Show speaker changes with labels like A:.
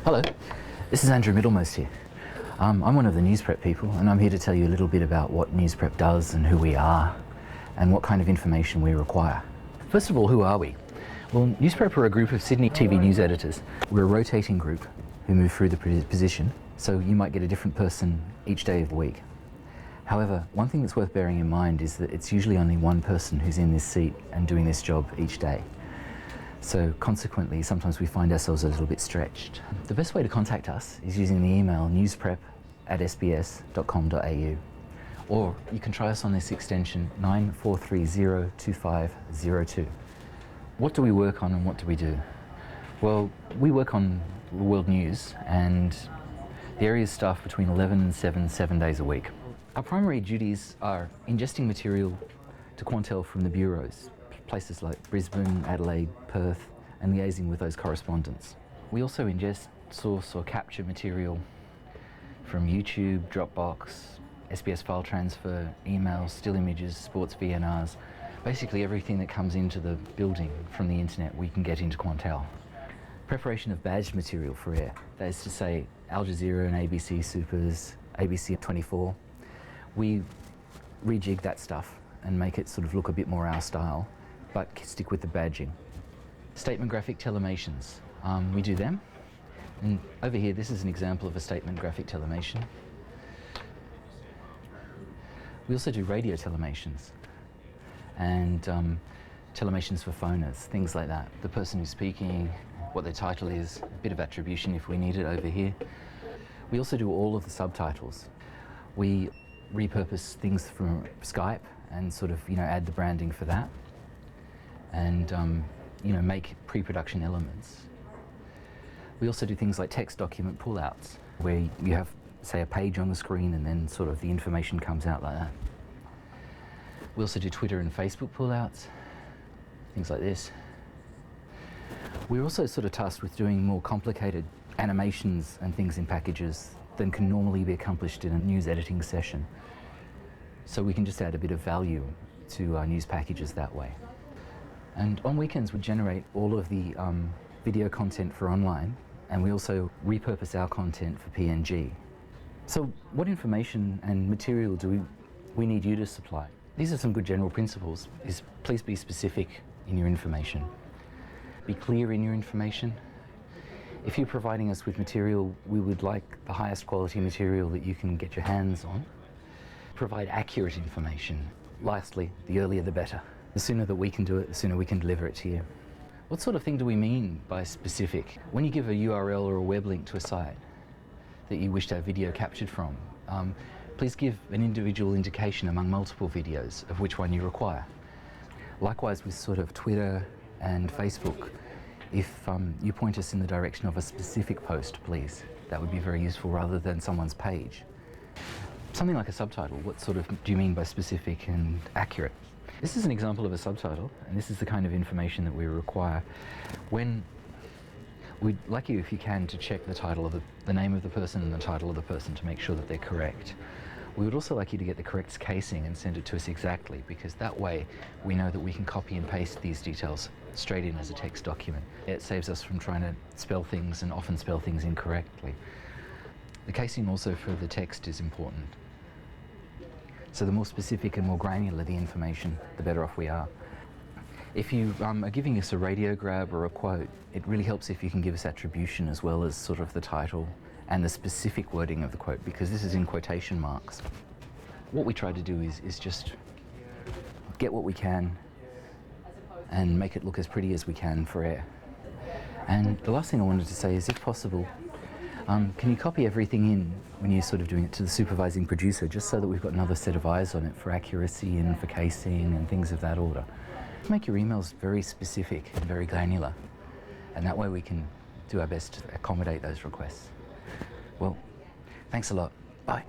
A: Hello, this is Andrew Middlemost here. I'm one of the Newsprep people, and I'm here to tell you a little bit about what Newsprep does and who we are and what kind of information we require. First of all, who are we? Well, Newsprep are a group of Sydney TV news editors. We're a rotating group who move through the position, so you might get a different person each day of the week. However, one thing that's worth bearing in mind is that it's usually only one person who's in this seat and doing this job each day. So consequently, sometimes we find ourselves a little bit stretched. The best way to contact us is using the email newsprep@sbs.com.au, or you can try us on this extension 94302502. What do we work on and what do we do? Well, we work on world news, and the area is staffed between 11 and 7 days a week. Our primary duties are ingesting material to Quantel from the bureaus, places like Brisbane, Adelaide, Perth, and liaising with those correspondents. We also ingest, source or capture material from YouTube, Dropbox, SBS file transfer, emails, still images, sports VNRs, basically everything that comes into the building from the internet we can get into Quantel. Preparation of badged material for air, that is to say Al Jazeera and ABC Supers, ABC 24. We rejig that stuff and make it sort of look a bit more our style, but stick with the badging. Statement graphic telemations, we do them. And over here, this is an example of a statement graphic telemation. We also do radio telemations and telemations for phoners, things like that. The person who's speaking, what their title is, a bit of attribution if we need it over here. We also do all of the subtitles. We repurpose things from Skype and sort of, add the branding for that, and make pre-production elements. We also do things like text document pullouts, where you have, say, a page on the screen and then sort of the information comes out like that. We also do Twitter and Facebook pullouts, things like this. We're also sort of tasked with doing more complicated animations and things in packages than can normally be accomplished in a news editing session. So we can just add a bit of value to our news packages that way. And on weekends we generate all of the video content for online, and we also repurpose our content for PNG. So what information and material do we need you to supply? These are some good general principles. Please be specific in your information. Be clear in your information. If you're providing us with material, we would like the highest quality material that you can get your hands on. Provide accurate information. Lastly, the earlier the better. The sooner that we can do it, the sooner we can deliver it to you. What sort of thing do we mean by specific? When you give a URL or a web link to a site that you wish to have video captured from, please give an individual indication among multiple videos of which one you require. Likewise with sort of Twitter and Facebook, if you point us in the direction of a specific post, please, that would be very useful rather than someone's page. Something like a subtitle, what sort of do you mean by specific and accurate? This is an example of a subtitle, and this is the kind of information that we require. We'd like you, if you can, to check the title of the name of the person and the title of the person to make sure that they're correct. We would also like you to get the correct casing and send it to us exactly, because that way we know that we can copy and paste these details straight in as a text document. It saves us from trying to spell things and often spell things incorrectly. The casing also for the text is important. So the more specific and more granular the information, the better off we are. If you are giving us a radio grab or a quote, it really helps if you can give us attribution as well as sort of the title and the specific wording of the quote, because this is in quotation marks. What we try to do is just get what we can and make it look as pretty as we can for air. And the last thing I wanted to say is, if possible, can you copy everything in when you're sort of doing it to the supervising producer, just so that we've got another set of eyes on it for accuracy and for casing and things of that order. Make your emails very specific and very granular, and that way we can do our best to accommodate those requests. Well, thanks a lot. Bye.